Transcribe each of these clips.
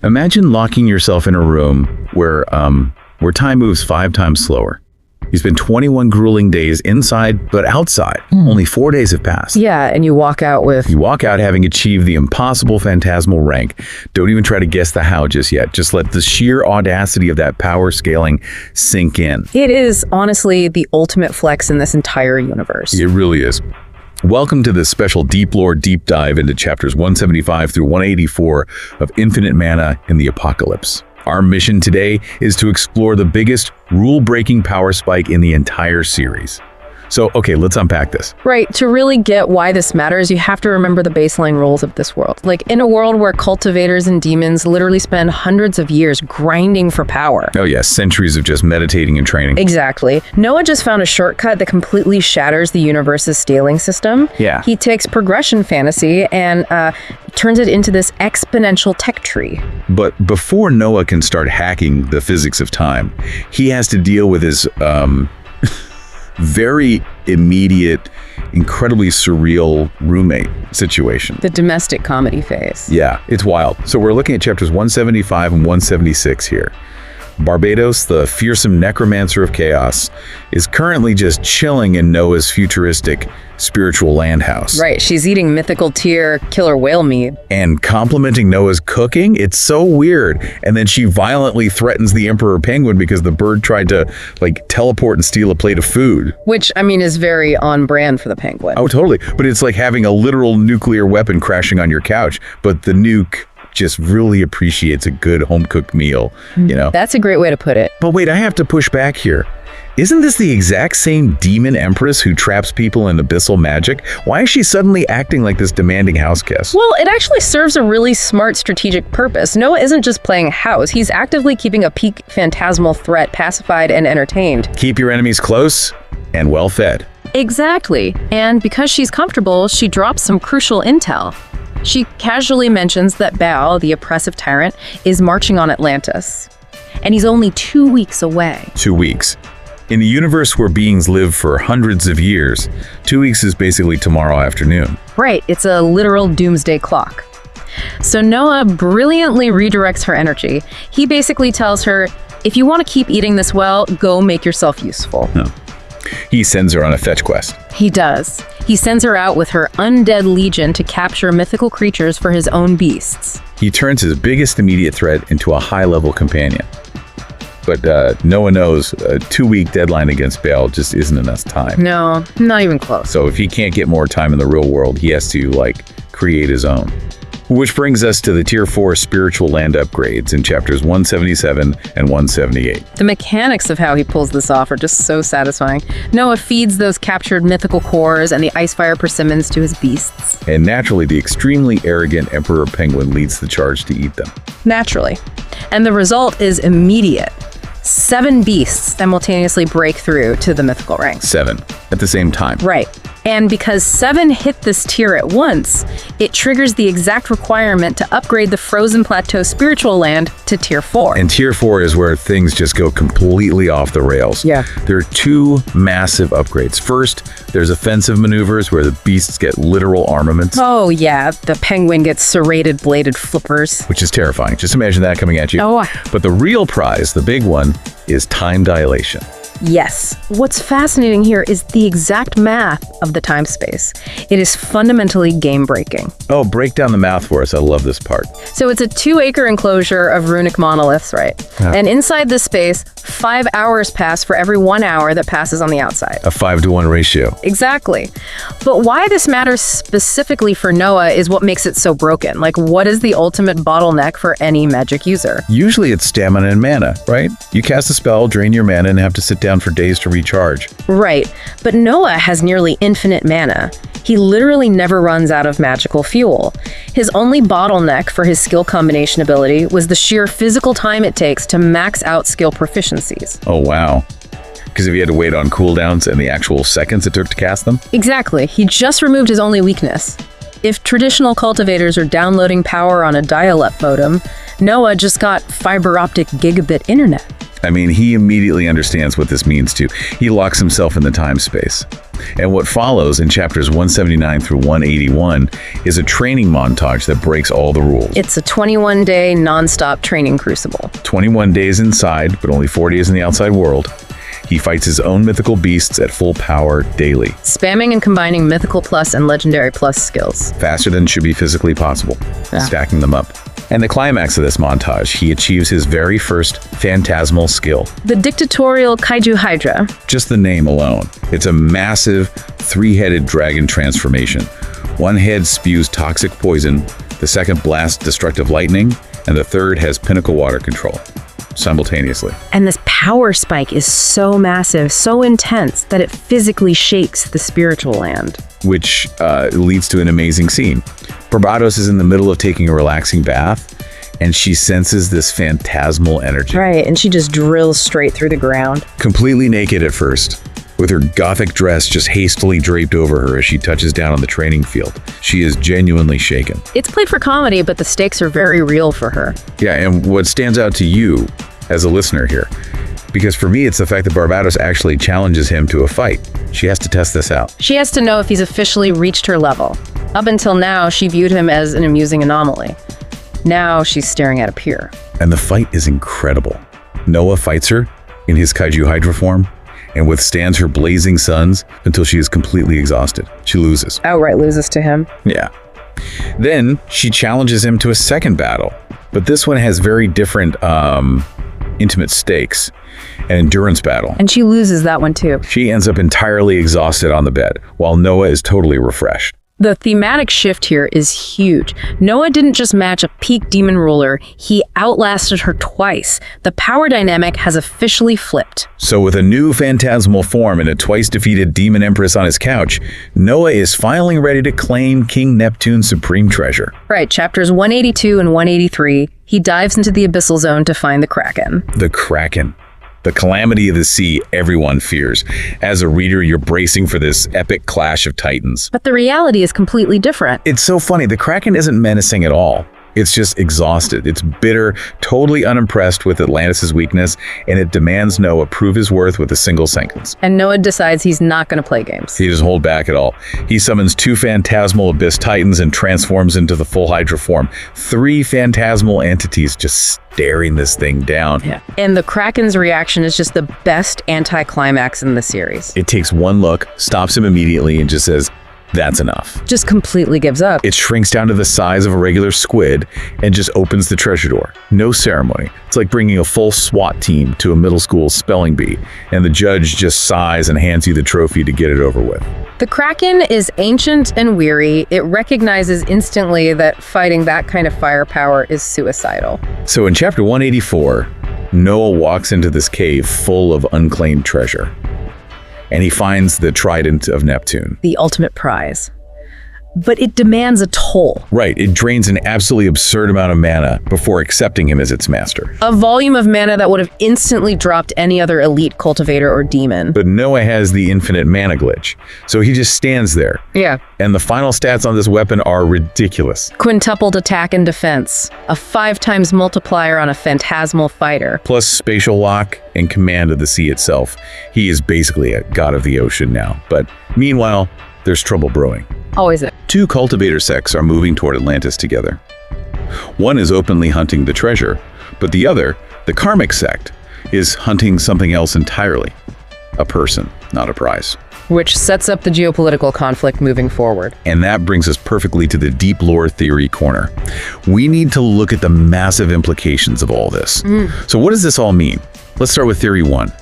Imagine locking yourself in a room where time moves 5 times slower. You spend 21 grueling days inside, but outside. Only 4 days have passed. Yeah, and you walk out having achieved the impossible phantasmal rank. Don't even try to guess the how just yet. Just let the sheer audacity of that power scaling sink in. It is honestly the ultimate flex in this entire universe. It really is. Welcome to this special DeepLore deep dive into chapters 175 through 184 of Infinite Mana in the Apocalypse. Our mission today is to explore the biggest rule-breaking power spike in the entire series. So, okay, let's unpack this. Right, to really get why this matters, you have to remember the baseline rules of this world. Like, in a world where cultivators and demons literally spend hundreds of years grinding for power. Oh yeah, centuries of just meditating and training. Exactly. Noah just found a shortcut that completely shatters the universe's scaling system. Yeah. He takes progression fantasy and turns it into this exponential tech tree. But before Noah can start hacking the physics of time, he has to deal with his very immediate, incredibly surreal roommate situation. The domestic comedy phase. Yeah, it's wild. So we're looking at chapters 175 and 176 here. Barbatos, the fearsome necromancer of chaos, is currently just chilling in Noah's futuristic spiritual landhouse. Right, she's eating mythical tier killer whale meat. And complimenting Noah's cooking? It's so weird. And then she violently threatens the emperor penguin because the bird tried to, teleport and steal a plate of food. Which, I mean, is very on brand for the penguin. Oh, totally. But it's like having a literal nuclear weapon crashing on your couch, but the nuke just really appreciates a good home-cooked meal, you know? That's a great way to put it. But wait, I have to push back here. Isn't this the exact same Demon Empress who traps people in abyssal magic? Why is she suddenly acting like this demanding house guest? Well, it actually serves a really smart strategic purpose. Noah isn't just playing house. He's actively keeping a peak phantasmal threat pacified and entertained. Keep your enemies close and well-fed. Exactly. And because she's comfortable, she drops some crucial intel. She casually mentions that Baal, the oppressive tyrant, is marching on Atlantis. And he's only 2 weeks away. 2 weeks. In a universe where beings live for hundreds of years, 2 weeks is basically tomorrow afternoon. Right, it's a literal doomsday clock. So Noah brilliantly redirects her energy. He basically tells her, if you want to keep eating this well, go make yourself useful. No. He sends her on a fetch quest. He does. He sends her out with her undead legion to capture mythical creatures for his own beasts. He turns his biggest immediate threat into a high-level companion. But Noah knows a 2-week deadline against Baal just isn't enough time. No, not even close. So if he can't get more time in the real world, he has to, create his own. Which brings us to the Tier 4 spiritual land upgrades in chapters 177 and 178. The mechanics of how he pulls this off are just so satisfying. Noah feeds those captured mythical cores and the icefire persimmons to his beasts. And naturally, the extremely arrogant Emperor Penguin leads the charge to eat them. Naturally. And the result is immediate. 7 beasts simultaneously break through to the mythical ranks. 7 at the same time. Right. And because 7 hit this tier at once, it triggers the exact requirement to upgrade the Frozen Plateau spiritual land to Tier 4. And Tier 4 is where things just go completely off the rails. Yeah. There are 2 massive upgrades. First, there's offensive maneuvers where the beasts get literal armaments. Oh yeah, the penguin gets serrated bladed flippers. Which is terrifying. Just imagine that coming at you. Oh. But the real prize, the big one, is time dilation. Yes. What's fascinating here is the exact math of the time space. It is fundamentally game-breaking. Oh, break down the math for us. I love this part. So it's a 2-acre enclosure of runic monoliths, right? Yeah. And inside this space, 5 hours pass for every 1 hour that passes on the outside. A 5-to-1 ratio. Exactly. But why this matters specifically for Noah is what makes it so broken. What is the ultimate bottleneck for any magic user? Usually it's stamina and mana, right? You cast a spell, drain your mana, and have to sit down for days to recharge. Right, but Noah has nearly infinite mana. He literally never runs out of magical fuel. His only bottleneck for his skill combination ability was the sheer physical time it takes to max out skill proficiencies. Oh, wow. Because if he had to wait on cooldowns and the actual seconds it took to cast them? Exactly. He just removed his only weakness. If traditional cultivators are downloading power on a dial-up modem, Noah just got fiber optic gigabit internet. I mean, he immediately understands what this means too. He locks himself in the time space. And what follows in chapters 179 through 181 is a training montage that breaks all the rules. It's a 21-day non-stop training crucible. 21 days inside, but only 4 days in the outside world. He fights his own mythical beasts at full power daily. Spamming and combining mythical plus and legendary plus skills. Faster than should be physically possible, stacking them up. And the climax of this montage, he achieves his very first phantasmal skill. The Dictatorial Kaiju-Hydra. Just the name alone. It's a massive, three-headed dragon transformation. One head spews toxic poison, the second blasts destructive lightning, and the third has pinnacle water control, simultaneously. And this power spike is so massive, so intense, that it physically shakes the spiritual land. Which leads to an amazing scene. Barbatos is in the middle of taking a relaxing bath, and she senses this phantasmal energy. Right, and she just drills straight through the ground. Completely naked at first, with her gothic dress just hastily draped over her as she touches down on the training field. She is genuinely shaken. It's played for comedy, but the stakes are very real for her. Yeah, and what stands out to you as a listener here, because for me, it's the fact that Barbatos actually challenges him to a fight. She has to test this out. She has to know if he's officially reached her level. Up until now, she viewed him as an amusing anomaly. Now she's staring at a peer. And the fight is incredible. Noah fights her in his Kaiju-Hydra form and withstands her blazing suns until she is completely exhausted. She loses. Outright loses to him. Yeah. Then she challenges him to a second battle, but this one has very different intimate stakes. An endurance battle. And she loses that one too. She ends up entirely exhausted on the bed, while Noah is totally refreshed. The thematic shift here is huge. Noah didn't just match a peak demon ruler, he outlasted her twice. The power dynamic has officially flipped. So with a new phantasmal form and a twice-defeated Demon Empress on his couch, Noah is finally ready to claim King Neptune's supreme treasure. Right, chapters 182 and 183, he dives into the abyssal zone to find the Kraken. The Kraken. The calamity of the sea everyone fears. As a reader, you're bracing for this epic clash of titans. But the reality is completely different. It's so funny. The Kraken isn't menacing at all. It's just exhausted. It's bitter, totally unimpressed with Atlantis' weakness, and it demands Noah prove his worth with a single sentence. And Noah decides he's not going to play games. He doesn't hold back at all. He summons 2 phantasmal abyss titans and transforms into the full Hydra form. 3 phantasmal entities just staring this thing down. Yeah. And the Kraken's reaction is just the best anticlimax in the series. It takes one look, stops him immediately, and just says, "That's enough." Just completely gives up. It shrinks down to the size of a regular squid and just opens the treasure door. No ceremony. It's like bringing a full SWAT team to a middle school spelling bee, and the judge just sighs and hands you the trophy to get it over with. The Kraken is ancient and weary. It recognizes instantly that fighting that kind of firepower is suicidal. So in chapter 184, Noah walks into this cave full of unclaimed treasure, and he finds the Trident of Neptune. The ultimate prize. But it demands a toll. Right, it drains an absolutely absurd amount of mana before accepting him as its master. A volume of mana that would have instantly dropped any other elite cultivator or demon. But Noah has the infinite mana glitch, so he just stands there. Yeah. And the final stats on this weapon are ridiculous. Quintupled attack and defense. A 5 times multiplier on a phantasmal fighter. Plus spatial lock and command of the sea itself. He is basically a god of the ocean now. But meanwhile, there's trouble brewing. Always it. 2 cultivator sects are moving toward Atlantis together. One is openly hunting the treasure, but the other, the Karmic sect, is hunting something else entirely. A person, not a prize. Which sets up the geopolitical conflict moving forward. And that brings us perfectly to the DeepLore theory corner. We need to look at the massive implications of all this. So what does this all mean? Let's start with theory 1,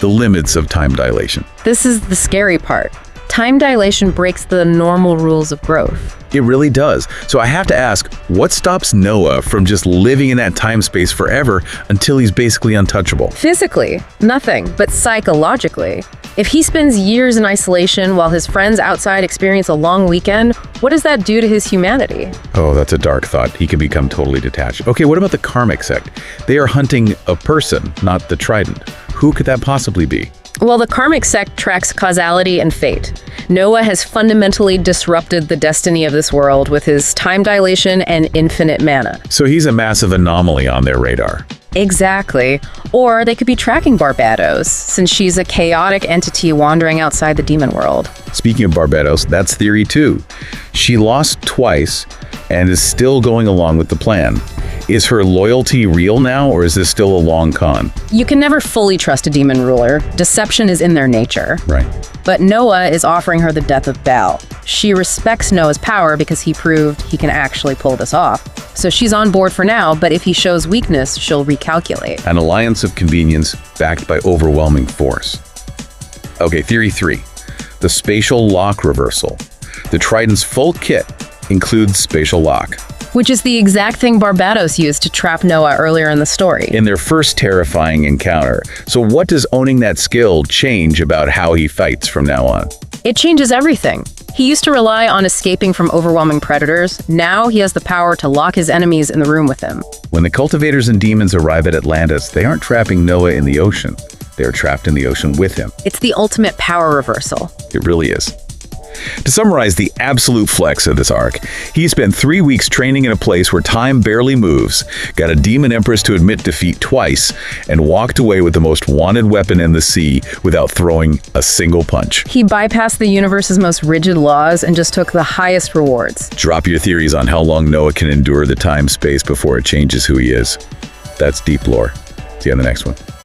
the limits of time dilation. This is the scary part. Time dilation breaks the normal rules of growth. It really does. So I have to ask, what stops Noah from just living in that time space forever until he's basically untouchable? Physically, nothing, but psychologically. If he spends years in isolation while his friends outside experience a long weekend, what does that do to his humanity? Oh, that's a dark thought. He can become totally detached. Okay, what about the Karmic sect? They are hunting a person, not the Trident. Who could that possibly be? Well, the Karmic sect tracks causality and fate. Noah has fundamentally disrupted the destiny of this world with his time dilation and infinite mana. So he's a massive anomaly on their radar. Exactly. Or they could be tracking Barbatos, since she's a chaotic entity wandering outside the demon world. Speaking of Barbatos, that's theory 2. She lost twice and is still going along with the plan. Is her loyalty real now, or is this still a long con? You can never fully trust a demon ruler. Deception is in their nature. Right. But Noah is offering her the death of Bel. She respects Noah's power because he proved he can actually pull this off. So she's on board for now, but if he shows weakness, she'll recalculate. An alliance of convenience backed by overwhelming force. Okay, theory 3. The spatial lock reversal. The Trident's full kit includes spatial lock. Which is the exact thing Barbatos used to trap Noah earlier in the story. In their first terrifying encounter. So what does owning that skill change about how he fights from now on? It changes everything. He used to rely on escaping from overwhelming predators. Now he has the power to lock his enemies in the room with him. When the cultivators and demons arrive at Atlantis, they aren't trapping Noah in the ocean. They are trapped in the ocean with him. It's the ultimate power reversal. It really is. To summarize the absolute flex of this arc, he spent 3 weeks training in a place where time barely moves, got a Demon Empress to admit defeat twice, and walked away with the most wanted weapon in the sea without throwing a single punch. He bypassed the universe's most rigid laws and just took the highest rewards. Drop your theories on how long Noah can endure the time-space before it changes who he is. That's DeepLore. See you on the next one.